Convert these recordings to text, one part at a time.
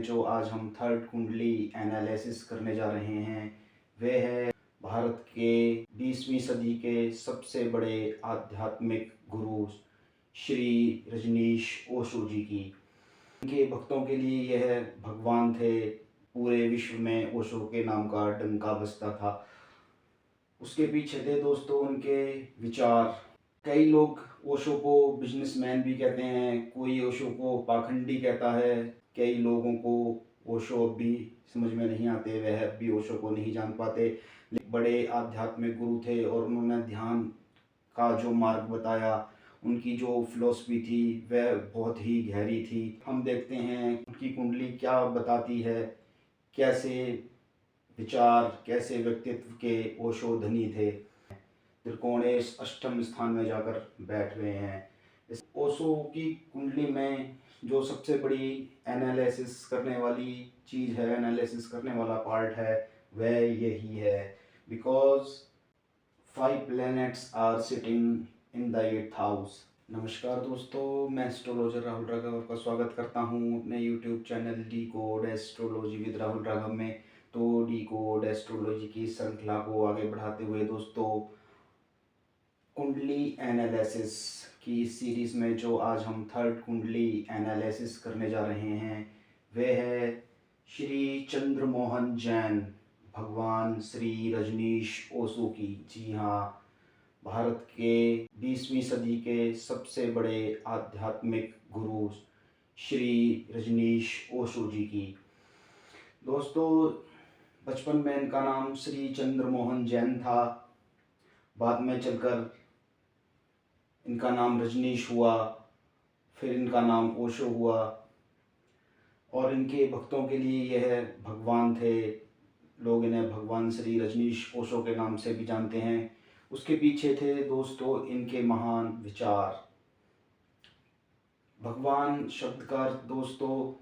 जो आज हम थर्ड कुंडली एनालिसिस करने जा रहे हैं वह है भारत के 20वीं सदी के सबसे बड़े आध्यात्मिक गुरु श्री रजनीश ओशो जी की। उनके भक्तों के लिए यह भगवान थे। पूरे विश्व में ओशो के नाम का डंका बजता था। उसके पीछे थे दोस्तों उनके विचार। कई लोग ओशो को बिजनेसमैन भी कहते हैं, कोई ओशो को पाखंडी कहता है। कई लोगों को ओशो अब भी समझ में नहीं आते, वह अब भी ओशो को नहीं जान पाते। लेकिन बड़े आध्यात्मिक गुरु थे और उन्होंने ध्यान का जो मार्ग बताया, उनकी जो फिलॉसफी थी वह बहुत ही गहरी थी। हम देखते हैं उनकी कुंडली क्या बताती है, कैसे विचार, कैसे व्यक्तित्व के ओशो धनी थे। त्रिकोणेश अष्टम स्थान में जाकर बैठ गए हैं। इस ओशो की कुंडली में जो सबसे बड़ी एनालिसिस करने वाली चीज़ है, एनालिसिस करने वाला पार्ट है, वह यही है। Because 5 planets are sitting in the 8th house. नमस्कार दोस्तों, मैं एस्ट्रोलॉजर राहुल राघव आपका स्वागत करता हूँ अपने YouTube channel D code astrology with Rahul Raghav में। तो डी कोड एस्ट्रोलॉजी की श्रृंखला को आगे बढ़ाते हुए दोस्तों, कुंडली एनालिसिस की सीरीज़ में जो आज हम थर्ड कुंडली एनालिसिस करने जा रहे हैं वह है श्री चंद्रमोहन जैन, भगवान श्री रजनीश ओशो की। जी हाँ, भारत के 20वीं सदी के सबसे बड़े आध्यात्मिक गुरु श्री रजनीश ओशो जी की। दोस्तों, बचपन में इनका नाम श्री चंद्रमोहन जैन था। बाद में चलकर इनका नाम रजनीश हुआ, फिर इनका नाम ओशो हुआ और इनके भक्तों के लिए यह भगवान थे। लोग इन्हें भगवान श्री रजनीश ओशो के नाम से भी जानते हैं। उसके पीछे थे दोस्तों इनके महान विचार। भगवान शब्द का दोस्तों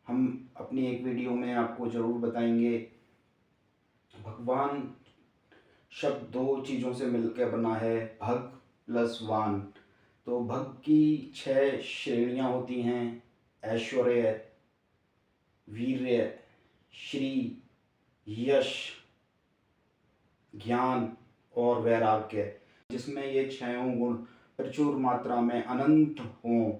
हम अपनी एक वीडियो में आपको ज़रूर बताएंगे। भगवान शब्द दो चीज़ों से मिलकर बना है, भग प्लस वान। तो भग की 6 श्रेणियाँ होती हैं: ऐश्वर्य, वीर्य, श्री, यश, ज्ञान और वैराग्य। जिसमें ये 6 गुण प्रचुर मात्रा में अनंत हों,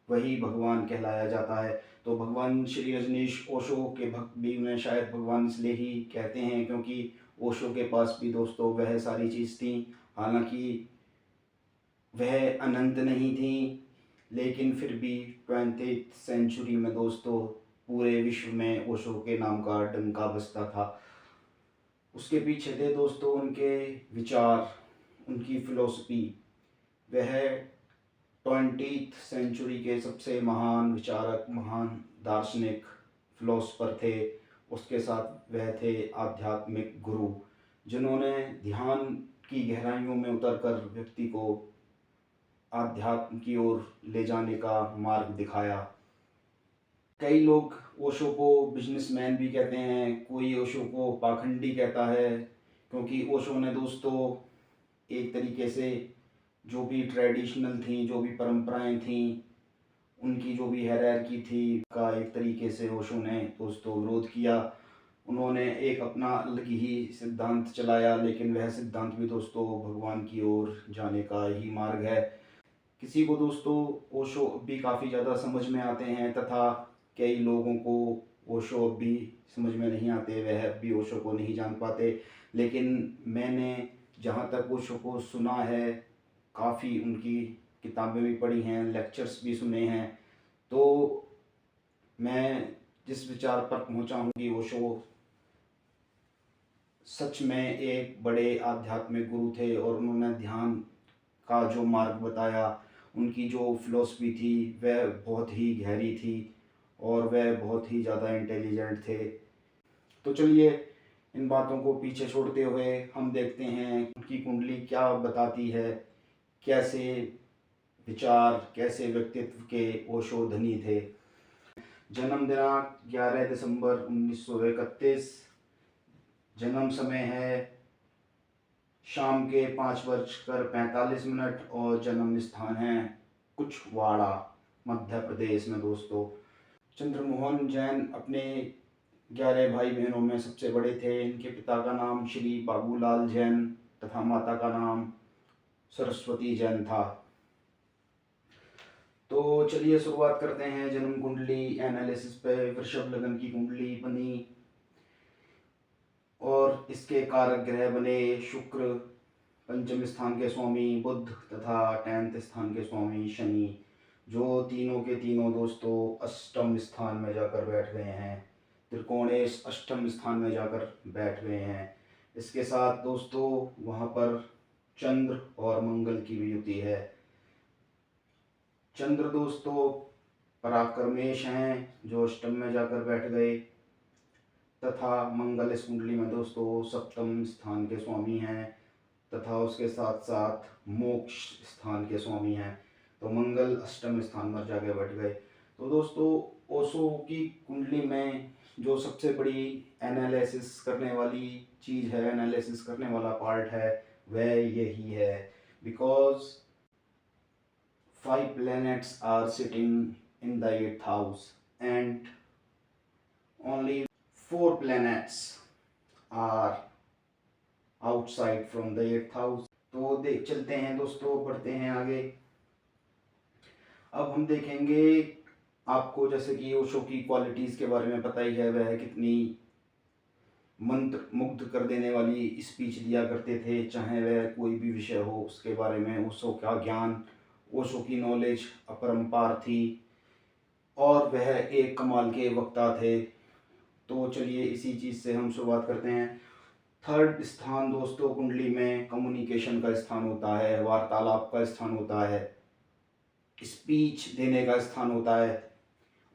वही भगवान कहलाया जाता है। तो भगवान श्री रजनीश ओशो के भक्त भी उन्हें शायद भगवान इसलिए ही कहते हैं क्योंकि ओशो के पास भी दोस्तों वह सारी चीज़ थी। हालांकि वह अनंत नहीं थी, लेकिन फिर भी 20th सेंचुरी में दोस्तों पूरे विश्व में ओशो के नाम का डंका बजता था। उसके पीछे थे दोस्तों उनके विचार, उनकी फिलॉसफी। वह 20th सेंचुरी के सबसे महान विचारक, महान दार्शनिक, फिलोसफर थे। उसके साथ वह थे आध्यात्मिक गुरु, जिन्होंने ध्यान की गहराइयों में उतरकर व्यक्ति को आध्यात्म की ओर ले जाने का मार्ग दिखाया। कई लोग ओशो को बिजनेसमैन भी कहते हैं, कोई ओशो को पाखंडी कहता है, क्योंकि ओशो ने दोस्तों एक तरीके से जो भी ट्रेडिशनल थी, जो भी परंपराएं थी, उनकी जो भी हायरार्की थी का एक तरीके से ओशो ने दोस्तों विरोध किया। उन्होंने एक अपना अलग ही सिद्धांत चलाया, लेकिन वह सिद्धांत भी दोस्तों भगवान की ओर जाने का ही मार्ग है। किसी को दोस्तों ओशो अब भी काफ़ी ज़्यादा समझ में आते हैं, तथा कई लोगों को ओशो अब भी समझ में नहीं आते, वह अब भी ओशो को नहीं जान पाते। लेकिन मैंने जहाँ तक ओशो को सुना है, काफ़ी उनकी किताबें भी पढ़ी हैं, लेक्चर्स भी सुने हैं, तो मैं जिस विचार पर पहुँचा हूँ कि ओशो सच में एक बड़े आध्यात्मिक गुरु थे और उन्होंने ध्यान का जो मार्ग बताया, उनकी जो फिलॉसफी थी वह बहुत ही गहरी थी और वह बहुत ही ज़्यादा इंटेलिजेंट थे। तो चलिए इन बातों को पीछे छोड़ते हुए हम देखते हैं उनकी कुंडली क्या बताती है, कैसे विचार, कैसे व्यक्तित्व के ओशो धनी थे। जन्म दिनांक 11 दिसंबर 1931। जन्म समय है शाम के 5:45 और जन्म स्थान है कुछवाड़ा, मध्य प्रदेश में दोस्तों। चंद्रमोहन जैन अपने 11 भाई बहनों में सबसे बड़े थे। इनके पिता का नाम श्री बाबूलाल जैन तथा माता का नाम सरस्वती जैन था। तो चलिए शुरुआत करते हैं जन्म कुंडली एनालिसिस पे। वृषभ लगन की कुंडली बनी और इसके कारक ग्रह बने शुक्र, पंचम स्थान के स्वामी बुध तथा 10th स्थान के स्वामी शनि, जो तीनों के तीनों दोस्तों अष्टम स्थान में जाकर बैठ गए हैं। त्रिकोणेश अष्टम स्थान में जाकर बैठ गए हैं। इसके साथ दोस्तों वहाँ पर चंद्र और मंगल की भी युति है। चंद्र दोस्तों पराक्रमेश हैं जो अष्टम में जाकर बैठ गए, तथा मंगल इस कुंडली में दोस्तों सप्तम स्थान के स्वामी हैं तथा उसके साथ साथ मोक्ष स्थान के स्वामी हैं। तो मंगल अष्टम स्थान पर जाके बैठ गए। तो दोस्तों ओशो की कुंडली में जो सबसे बड़ी एनालिसिस करने वाली चीज़ है, एनालिसिस करने वाला पार्ट है, वह यही है। Because 5 planets are sitting in the 8th house and only 4 planets are outside from the 8th house। तो देख चलते हैं दोस्तों, बढ़ते हैं आगे। अब हम देखेंगे आपको, जैसे कि ओशो की क्वालिटीज़ के बारे में पता ही है, वह कितनी मंत्र मुग्ध कर देने वाली स्पीच दिया करते थे। चाहे वह कोई भी विषय हो उसके बारे में ओशो का ज्ञान, ओशो की नॉलेज अपरंपार थी और वह एक कमाल के वक्ता थे। तो चलिए इसी चीज़ से हम शुरुआत करते हैं। 3rd स्थान दोस्तों कुंडली में कम्युनिकेशन का स्थान होता है, वार्तालाप का स्थान होता है, स्पीच देने का स्थान होता है।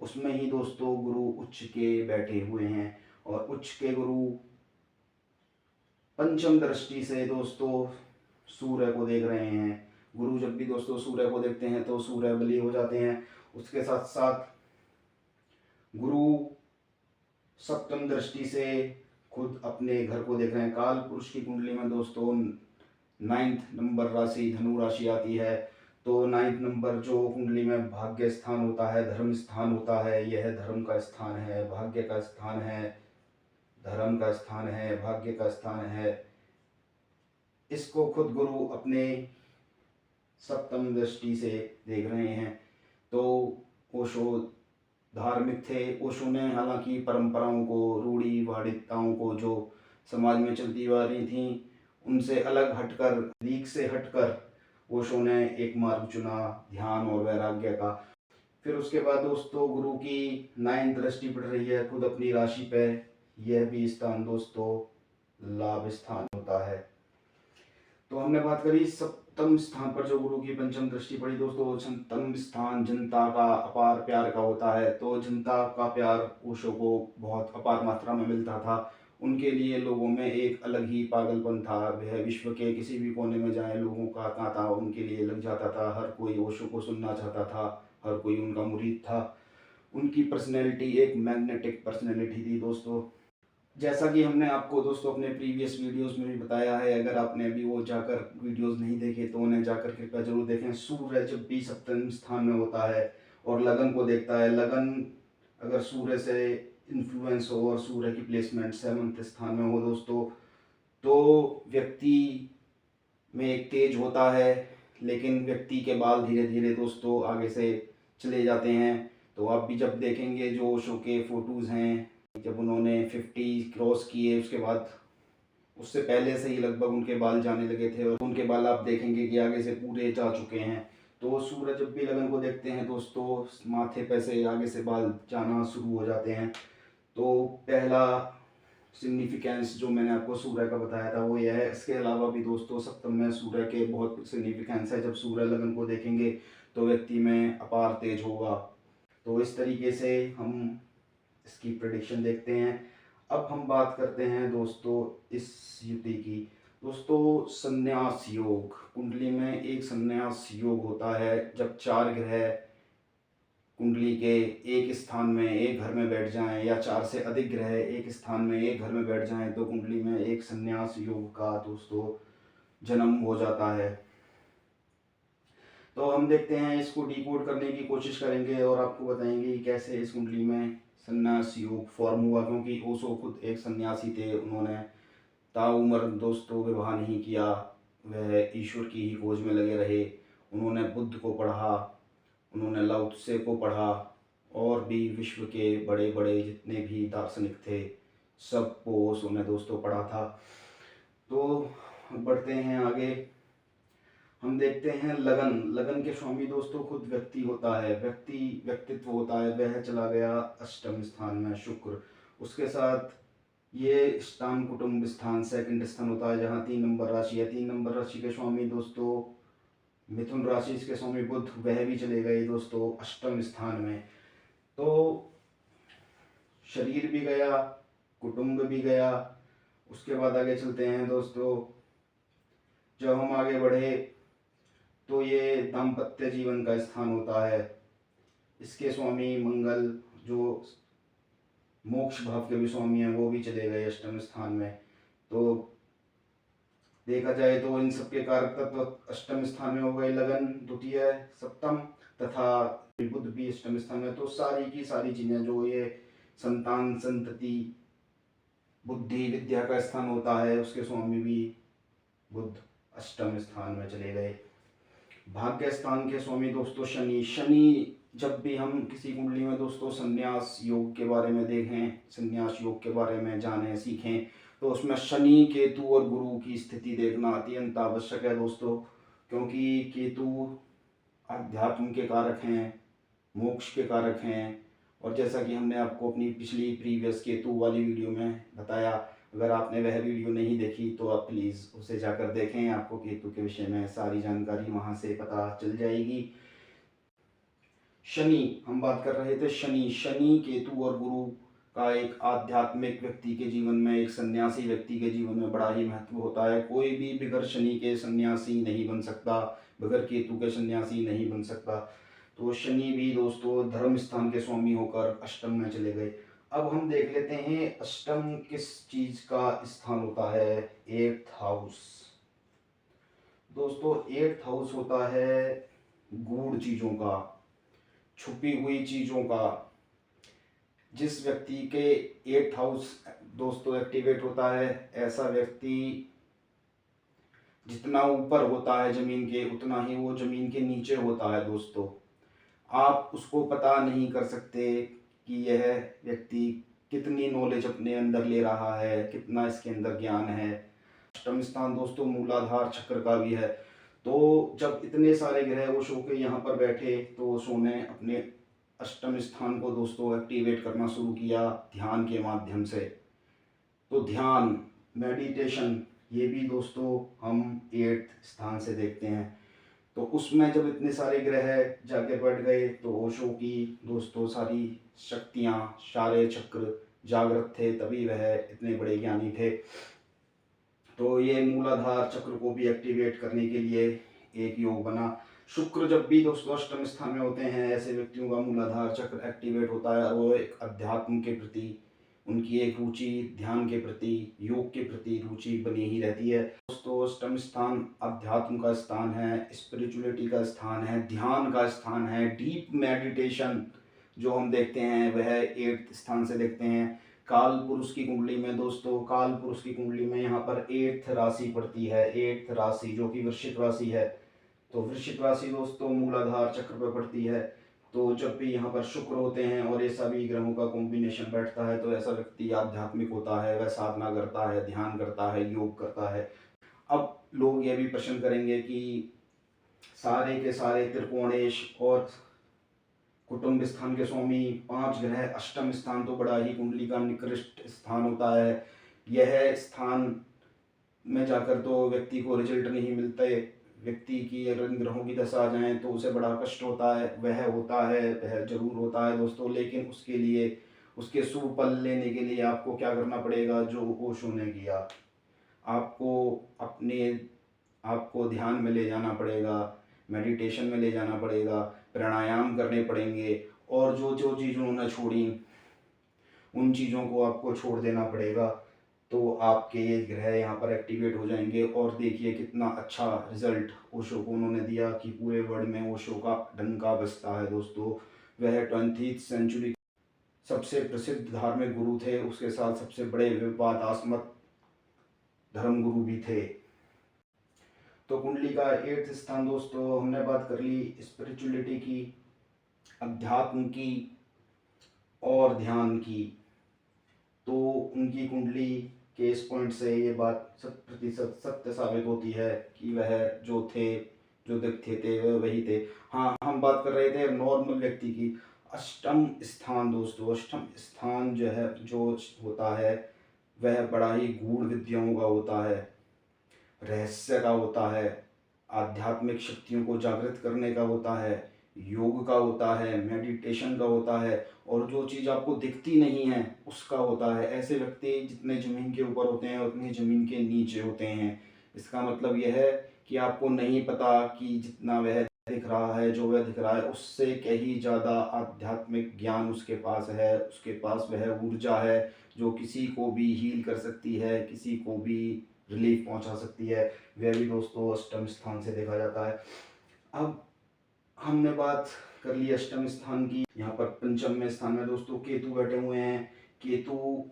उसमें ही दोस्तों गुरु उच्च के बैठे हुए हैं और उच्च के गुरु पंचम दृष्टि से दोस्तों सूर्य को देख रहे हैं। गुरु जब भी दोस्तों सूर्य को देखते हैं तो सूर्य बली हो जाते हैं। उसके साथ साथ गुरु सप्तम दृष्टि से खुद अपने घर को देख रहे हैं। काल पुरुष की कुंडली में दोस्तों 9th नंबर राशि धनु राशि आती है। तो 9th नंबर जो कुंडली में भाग्य स्थान होता है, धर्म स्थान होता है, यह धर्म का स्थान है, भाग्य का स्थान है, धर्म का स्थान है, भाग्य का स्थान है। इसको खुद गुरु अपने सप्तम दृष्टि से देख रहे हैं। तो ओशो धार्मिक थे। ओशो ने हालांकि परंपराओं को, रूढ़िवादिताओं को जो समाज में चलती आ रही थी उनसे अलग हटकर, लीक से हटकर ओशो ने एक मार्ग चुना, ध्यान और वैराग्य का। फिर उसके बाद दोस्तों गुरु की 9th दृष्टि पड़ रही है खुद अपनी राशि पे। यह भी स्थान दोस्तों लाभ स्थान होता है। तो हमने बात करी सप्तम स्थान पर जो गुरु की पंचम दृष्टि पड़ी दोस्तों। सप्तम स्थान जनता का अपार प्यार का होता है। तो जनता का प्यार ओशो को बहुत अपार मात्रा में मिलता था। उनके लिए लोगों में एक अलग ही पागलपन था। वह विश्व के किसी भी कोने में जाए लोगों का तांता उनके लिए लग जाता था। हर कोई ओशो को सुनना चाहता था, हर कोई उनका मुरीद था। उनकी पर्सनैलिटी एक मैग्नेटिक पर्सनैलिटी थी दोस्तों। जैसा कि हमने आपको दोस्तों अपने प्रीवियस वीडियोस में भी बताया है, अगर आपने अभी वो जाकर वीडियोस नहीं देखे तो उन्हें जाकर कृपया जरूर देखें। सूर्य जब भी सप्तम स्थान में होता है और लगन को देखता है, लगन अगर सूर्य से इन्फ्लुएंस हो और सूर्य की प्लेसमेंट 7th स्थान में हो दोस्तों, तो व्यक्ति में एक तेज होता है, लेकिन व्यक्ति के बाल धीरे धीरे दोस्तों आगे से चले जाते हैं। तो आप भी जब देखेंगे जो ओशो के फोटोज़ हैं, जब उन्होंने 50 क्रॉस किए उसके बाद, उससे पहले से ही लगभग उनके बाल जाने लगे थे और उनके बाल आप देखेंगे कि आगे से पूरे जा चुके हैं। तो सूरज जब भी लगन को देखते हैं दोस्तों, माथे पे से आगे से बाल जाना शुरू हो जाते हैं। तो पहला सिग्निफिकेंस जो मैंने आपको सूर्य का बताया था वो यह है। इसके अलावा भी दोस्तों सप्तम में सूर्य के बहुत सिग्निफिकेंस है। जब सूर्य लगन को देखेंगे तो व्यक्ति में अपार तेज होगा। तो इस तरीके से हम इसकी प्रेडिक्शन देखते हैं। अब हम बात करते हैं दोस्तों इस युति की। दोस्तों संन्यास योग, कुंडली में एक संन्यास योग होता है। जब 4 ग्रह कुंडली के एक स्थान में एक घर में बैठ जाएं, या 4 से अधिक ग्रह एक स्थान में एक घर में बैठ जाएं, तो कुंडली में एक संन्यास योग का दोस्तों जन्म हो जाता है। तो हम देखते हैं, इसको डिकोड करने की कोशिश करेंगे और आपको बताएंगे कि कैसे इस कुंडली में संन्यास योग फॉर्म हुआ, क्योंकि ओशो खुद एक सन्यासी थे। उन्होंने ताउम्र दोस्तों विवाह नहीं किया, वह ईश्वर की ही खोज में लगे रहे। उन्होंने बुद्ध को पढ़ा, उन्होंने लाओ त्से को पढ़ा, और भी विश्व के बड़े बड़े जितने भी दार्शनिक थे सबको ओशो ने दोस्तों पढ़ा था। तो बढ़ते हैं आगे, हम देखते हैं लगन। लगन के स्वामी दोस्तों खुद व्यक्ति होता है, व्यक्तित्व होता है। वह चला गया अष्टम स्थान में शुक्र, उसके साथ ये स्थान कुटुंब स्थान सेकंड स्थान होता है, जहाँ 3 नंबर राशि है। 3 नंबर राशि के स्वामी दोस्तों मिथुन राशि, इसके स्वामी बुध, वह भी चले गए दोस्तों अष्टम स्थान में। तो शरीर भी गया, कुटुंब भी गया। उसके बाद आगे चलते हैं दोस्तों, जब हम आगे बढ़े तो ये दाम्पत्य जीवन का स्थान होता है। इसके स्वामी मंगल, जो मोक्ष भाव के भी स्वामी हैं, वो भी चले गए अष्टम स्थान में। तो देखा जाए तो इन सबके कारक तत्व अष्टम स्थान में हो गए, लगन द्वितीय सप्तम, तथा बुध भी अष्टम स्थान में। तो सारी की सारी चीजें जो ये संतान संतति बुद्धि विद्या का स्थान होता है, उसके स्वामी भी बुध अष्टम स्थान में चले गए। भाग्य स्थान के स्वामी दोस्तों शनि। शनि जब भी हम किसी कुंडली में दोस्तों संन्यास योग के बारे में देखें, संन्यास योग के बारे में जानें सीखें, तो उसमें शनि केतु और गुरु की स्थिति देखना अत्यंत आवश्यक है दोस्तों, क्योंकि केतु अध्यात्म के कारक हैं, मोक्ष के कारक हैं। और जैसा कि हमने आपको अपनी पिछली प्रीवियस केतु वाली वीडियो में बताया, अगर आपने वह वीडियो नहीं देखी तो आप प्लीज़ उसे जाकर देखें, आपको केतु के विषय में सारी जानकारी वहाँ से पता चल जाएगी। शनि हम बात कर रहे थे, शनि केतु और गुरु का एक आध्यात्मिक व्यक्ति के जीवन में, एक सन्यासी व्यक्ति के जीवन में बड़ा ही महत्व होता है। कोई भी बगैर शनि के सन्यासी नहीं बन सकता, बगैर केतु के सन्यासी नहीं बन सकता। तो शनि भी दोस्तों धर्म स्थान के स्वामी होकर अष्टम में चले गए। अब हम देख लेते हैं अष्टम किस चीज का स्थान होता है। 8th हाउस दोस्तों, 8th हाउस होता है गूढ़ चीजों का, छुपी हुई चीजों का। जिस व्यक्ति के 8th हाउस दोस्तों एक्टिवेट होता है, ऐसा व्यक्ति जितना ऊपर होता है जमीन के, उतना ही वो जमीन के नीचे होता है दोस्तों। आप उसको पता नहीं कर सकते कि यह व्यक्ति कितनी नॉलेज अपने अंदर ले रहा है, कितना इसके अंदर ज्ञान है। अष्टम स्थान दोस्तों मूलाधार चक्र का भी है। तो जब इतने सारे ग्रह ओशो के यहाँ पर बैठे, तो ओशो ने अपने अष्टम स्थान को दोस्तों एक्टिवेट करना शुरू किया ध्यान के माध्यम से। तो ध्यान, मेडिटेशन, ये भी दोस्तों हम 8th स्थान से देखते हैं। तो उसमें जब इतने सारे ग्रह जाके बैठ गए, तो ओशो की दोस्तों सारी शक्तियाँ, सारे चक्र जागृत थे, तभी वह इतने बड़े ज्ञानी थे। तो ये मूलाधार चक्र को भी एक्टिवेट करने के लिए एक योग बना। शुक्र जब भी दोस्तों अष्टम स्थान में होते हैं, ऐसे व्यक्तियों का मूलाधार चक्र एक्टिवेट होता है, और वो एक अध्यात्म के प्रति उनकी एक रुचि, ध्यान के प्रति, योग के प्रति रुचि बनी ही रहती है दोस्तों। अष्टम स्थान अध्यात्म का स्थान है, स्पिरिचुअलिटी का स्थान है, ध्यान का स्थान है। डीप मेडिटेशन जो हम देखते हैं वह 8th स्थान से देखते हैं। काल पुरुष की कुंडली में दोस्तों, काल पुरुष की कुंडली में यहाँ पर 8th राशि पड़ती है, 8th राशि जो कि वृश्चिक राशि है। तो वृश्चिक राशि दोस्तों मूलाधार चक्र पर पड़ती है। तो जब भी यहाँ पर शुक्र होते हैं और ये सभी ग्रहों का कॉम्बिनेशन बैठता है, तो ऐसा व्यक्ति आध्यात्मिक होता है, वह साधना करता है, ध्यान करता है, योग करता है। अब लोग ये भी प्रश्न करेंगे कि सारे के सारे त्रिकोणेश और कुटुंब स्थान के स्वामी 5 ग्रह, अष्टम स्थान तो बड़ा ही कुंडली का निकृष्ट स्थान होता है। यह स्थान में जाकर तो व्यक्ति को रिजल्ट नहीं मिलते। व्यक्ति की अगर इन ग्रहों की दशा आ जाए तो उसे बड़ा कष्ट होता है, वह होता है, वह जरूर होता है दोस्तों। लेकिन उसके लिए, उसके शुभ फल लेने के लिए आपको क्या करना पड़ेगा, जो ओशो ने किया, आपको ध्यान में ले जाना पड़ेगा, मेडिटेशन में ले जाना पड़ेगा, प्राणायाम करने पड़ेंगे, और जो जो चीज़ उन्होंने छोड़ी उन चीज़ों को आपको छोड़ देना पड़ेगा। तो आपके ये ग्रह यहाँ पर एक्टिवेट हो जाएंगे। और देखिए कितना अच्छा रिजल्ट ओशो को उन्होंने दिया कि पूरे वर्ल्ड में ओशो का डंका बजता है दोस्तों। वह 20th सेंचुरी सबसे प्रसिद्ध धार्मिक गुरु थे, उसके साथ सबसे बड़े विवादास्पद धर्म गुरु भी थे। तो कुंडली का 8th स्थान दोस्तों, हमने बात कर ली स्पिरिचुअलिटी की, अध्यात्म की और ध्यान की। तो उनकी कुंडली के इस पॉइंट से ये बात 100% सत्य साबित होती है कि वह जो थे, जो दिखते थे वह वही थे। हाँ, हम बात कर रहे थे नॉर्मल व्यक्ति की। अष्टम स्थान दोस्तों, अष्टम स्थान जो है, जो होता है वह बड़ा ही गूढ़ विद्याओं का होता है, रहस्य का होता है, आध्यात्मिक शक्तियों को जागृत करने का होता है, योग का होता है, मेडिटेशन का होता है, और जो चीज़ आपको दिखती नहीं है उसका होता है। ऐसे व्यक्ति जितने ज़मीन के ऊपर होते हैं उतने ज़मीन के नीचे होते हैं। इसका मतलब यह है कि आपको नहीं पता कि जितना वह दिख रहा है, जो वह दिख रहा है, उससे कहीं ज़्यादा आध्यात्मिक ज्ञान उसके पास है। उसके पास वह ऊर्जा है जो किसी को भी हील कर सकती है, किसी को भी रिलीफ पहुंचा सकती है। वह भी दोस्तों अष्टम स्थान से देखा जाता है। अब हमने बात कर ली अष्टम स्थान की। यहाँ पर पंचम में स्थान में दोस्तों केतु बैठे हुए हैं। केतु,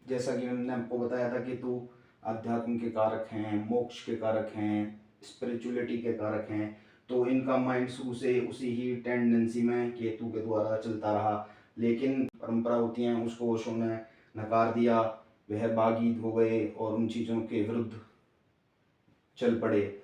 जैसा कि मैंने आपको बताया था, केतु अध्यात्म के कारक हैं, मोक्ष के कारक हैं, स्पिरिचुअलिटी के कारक हैं। तो इनका माइंड शुरू से उसी ही टेंडेंसी में केतु के द्वारा चलता रहा, लेकिन परंपरा होती है उसको ओशो ने नकार दिया। वह बागीत हो गए और उन चीज़ों के विरुद्ध चल पड़े।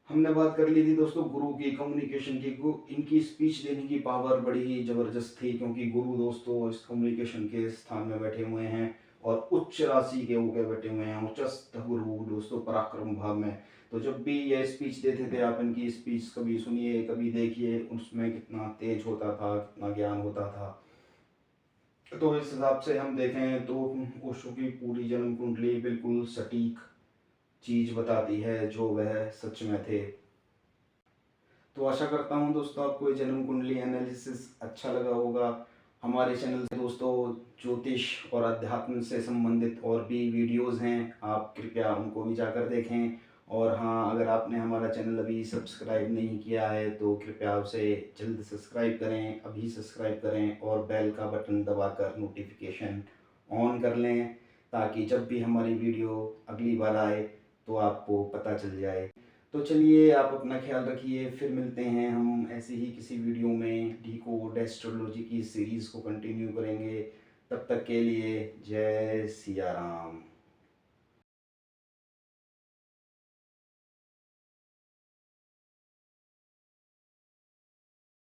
हमने बात कर ली थी दोस्तों गुरु की, कम्युनिकेशन की। इनकी स्पीच देने की पावर बड़ी ही ज़बरदस्त थी, क्योंकि गुरु दोस्तों इस कम्युनिकेशन के स्थान में बैठे हुए हैं और उच्च राशि के होकर बैठे हुए हैं। उच्चस्थ गुरु दोस्तों पराक्रम भाव में। तो जब भी ये स्पीच देते थे, आप इनकी स्पीच कभी सुनिए, कभी देखिए, उसमें कितना तेज होता था, कितना ज्ञान होता था। तो इस हिसाब से हम देखें तो ओशो की पूरी जन्म कुंडली बिल्कुल सटीक चीज़ बताती है जो वह सच में थे। तो आशा करता हूँ दोस्तों आपको ये जन्म कुंडली एनालिसिस अच्छा लगा होगा। हमारे चैनल से दोस्तों ज्योतिष और अध्यात्म से संबंधित और भी वीडियोस हैं, आप कृपया उनको भी जाकर देखें। और हाँ, अगर आपने हमारा चैनल अभी सब्सक्राइब नहीं किया है तो कृपया उसे जल्द सब्सक्राइब करें, अभी सब्सक्राइब करें और बेल का बटन दबाकर नोटिफिकेशन ऑन कर लें, ताकि जब भी हमारी वीडियो अगली बार आए तो आपको पता चल जाए। तो चलिए, आप अपना ख्याल रखिए, फिर मिलते हैं हम ऐसे ही किसी वीडियो में। डिकोड एस्ट्रोलॉजी की सीरीज़ को कंटिन्यू करेंगे। तब तक के लिए जय सिया राम।